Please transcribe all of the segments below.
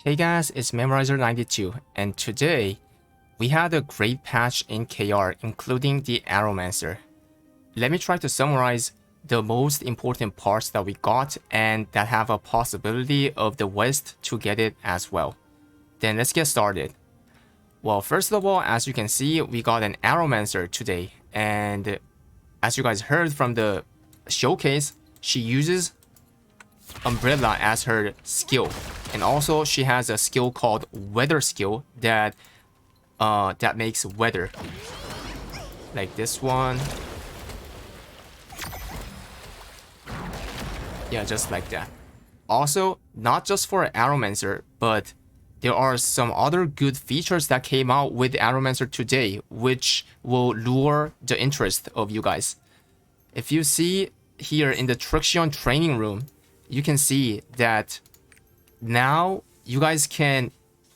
Hey guys, it's Memorizer92, and today we had a great patch in KR, including the Aeromancer. Let me try to summarize the most important parts that we got and that have a possibility of the West to get it as well. Then let's get started. Well, first of all, as you can see, we got an Aeromancer today, and as you guys heard from the showcase, she uses Umbrella as her skill, and also she has a skill called Weather skill that makes weather, like this one. Yeah, just like that. Also, not just for Aeromancer, but there are some other good features that came out with Aeromancer today, which will lure the interest of you guys. If you see here in the Trixion training room, you can see that now you guys can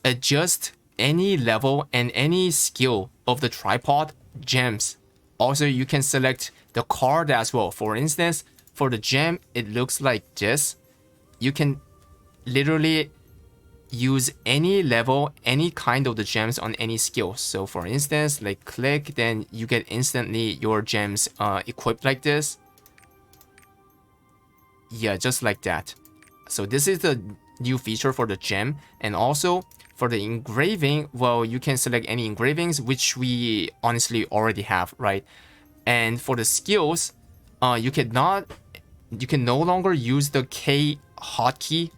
adjust any level and any skill of the tripod gems. Also, you can select the card as well. For instance, for the gem, it looks like this. You can literally use any level, any kind of the gems on any skill. So for instance, like click, then you get instantly your gems equipped like this. Yeah, just like that. So this is the new feature for the gem. And also for the engraving, well, you can select any engravings, which we honestly already have, right? And for the skills, you can no longer use the K hotkey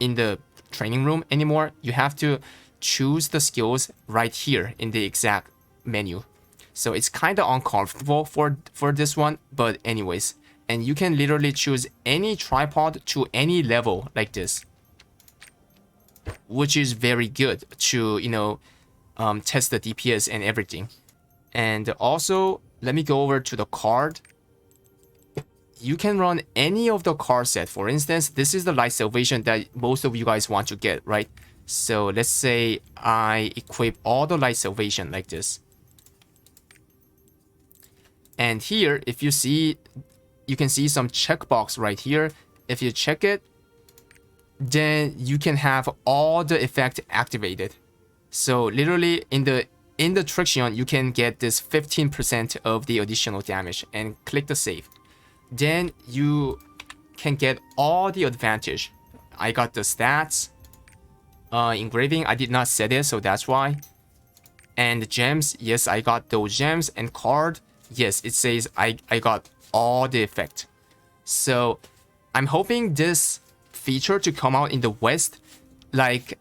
in the training room anymore. You have to choose the skills right here in the exact menu. So it's kind of uncomfortable for this one, but anyways. And you can literally choose any tripod to any level like this, which is very good to, test the DPS and everything. And also, let me go over to the card. You can run any of the card set. For instance, this is the Light Salvation that most of you guys want to get, right? So let's say I equip all the Light Salvation like this. And here, if you see, you can see some checkbox right here. If you check it, then you can have all the effect activated. So literally in the Trixion, you can get this 15% of the additional damage, and click the save. Then you can get all the advantage. I got the stats, engraving, I did not set it, so that's why. And gems, yes, I got those gems. And card, yes, it says I got all the effect. So I'm hoping this feature to come out in the West like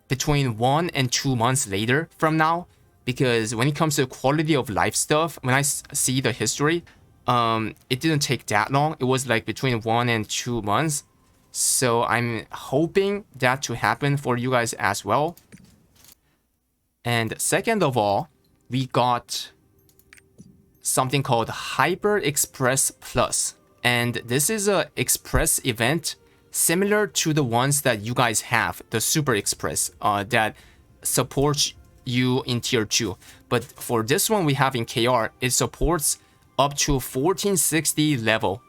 between 1 and 2 months later from now, because when it comes to quality of life stuff, when I see the history, it didn't take that long. It was like between 1 and 2 months. So I'm hoping that to happen for you guys as well. And second of all, we got something called Hyper Express Plus, and this is a express event similar to the ones that you guys have, the Super Express, that supports you in tier 2. But for this one we have in KR, it supports up to 1460 level.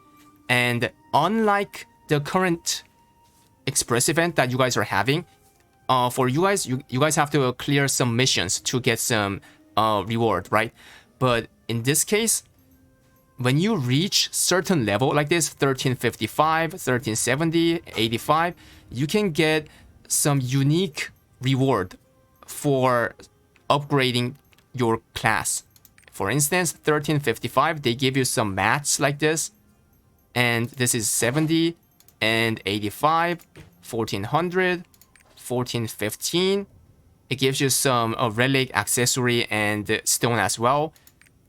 And unlike the current express event that you guys are having, for you guys, you guys have to clear some missions to get some reward, right? But in this case, when you reach certain level like this, 1355, 1370, 85, you can get some unique reward for upgrading your class. For instance, 1355, they give you some mats like this. And this is 70 and 85, 1400, 1415. It gives you some relic, accessory, and stone as well.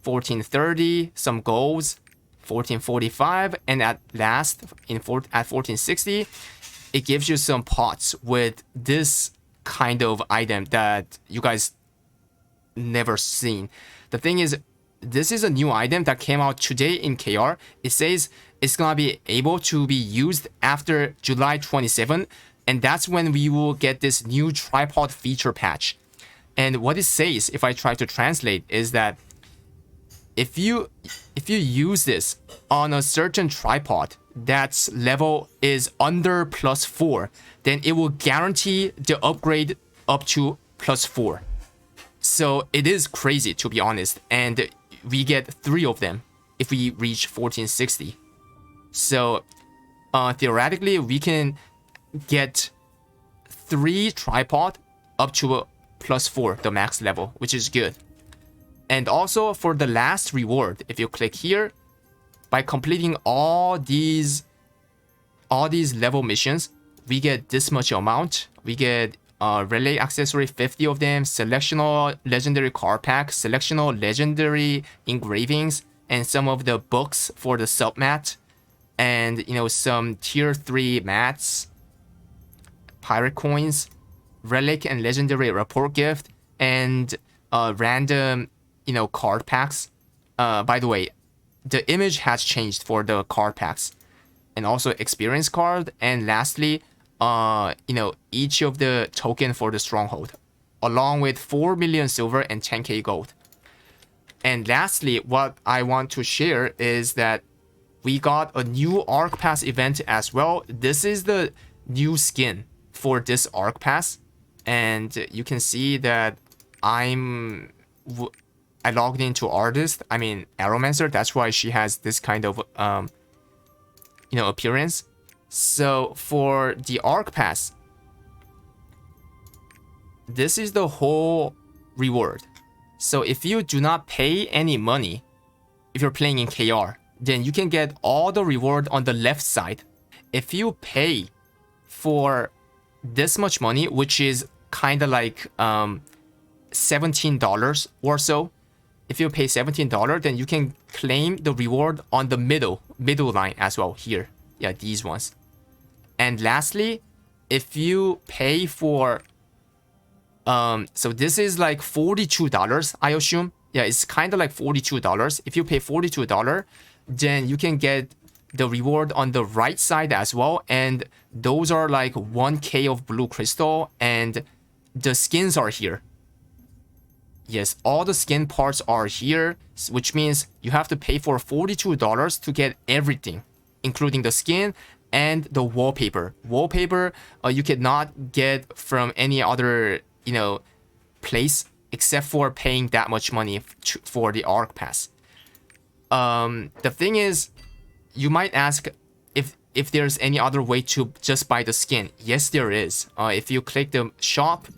1430, some golds, 1445, and at last, at 1460, it gives you some pots with this kind of item that you guys never seen. The thing is, this is a new item that came out today in KR. It says it's gonna be able to be used after July 27, and that's when we will get this new tripod feature patch. And what it says, if I try to translate, is that if you use this on a certain tripod, that's level is under +4, then it will guarantee the upgrade up to +4. So it is crazy, to be honest, and we get 3 of them if we reach 1460. So theoretically, we can get 3 tripod up to a +4, the max level, which is good. And also for the last reward, if you click here, by completing all these level missions, we get this much amount. We get relay accessory, 50 of them, selectional legendary card pack, selectional legendary engravings, and some of the books for the sub mat, and some tier 3 mats, pirate coins, relic and legendary report gift, and random card packs. By the way, the image has changed for the card packs, and also experience card, and lastly each of the token for the stronghold, along with 4 million silver and 10k gold. And lastly, what I want to share is that we got a new Arc Pass event as well. This is the new skin for this Arc Pass, and you can see that I logged into artist, Aeromancer. That's why she has this kind of appearance. So for the Arc Pass, this is the whole reward. So if you do not pay any money, if you're playing in KR, then you can get all the reward on the left side. If you pay for this much money, which is kind of like $17 or so, if you pay $17, then you can claim the reward on the middle line as well here. Yeah, these ones. And lastly, if you pay for so this is like $42, I assume. Yeah, it's kind of like $42. If you pay $42, then you can get the reward on the right side as well, and those are like 1k of blue crystal, and the skins are here. Yes, all the skin parts are here, which means you have to pay for $42 to get everything, including the skin and the wallpaper. Wallpaper you cannot get from any other place except for paying that much money for the Arc Pass. The thing is, you might ask if there's any other way to just buy the skin. Yes, there is. If you click the shop,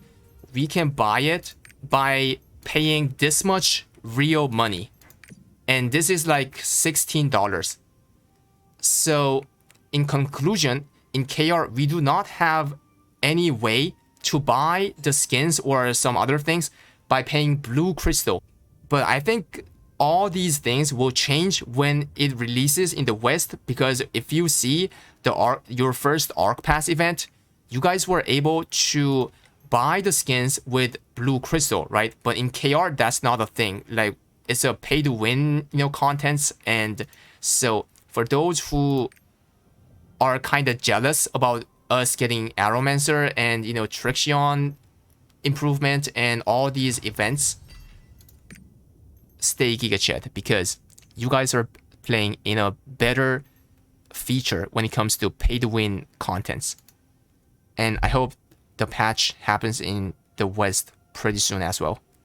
we can buy it by paying this much real money, and this is like $16. So in conclusion, in KR, we do not have any way to buy the skins or some other things by paying blue crystal. But I think all these things will change when it releases in the West, because if you see your first Arc Pass event, you guys were able to buy the skins with blue crystal, right? But in KR, that's not a thing. Like, it's a pay to win, contents. And so for those who are kind of jealous about us getting Aeromancer and Trixion improvement and all these events, stay GigaChat, because you guys are playing in a better feature when it comes to pay to win contents. And I hope the patch happens in the West pretty soon as well.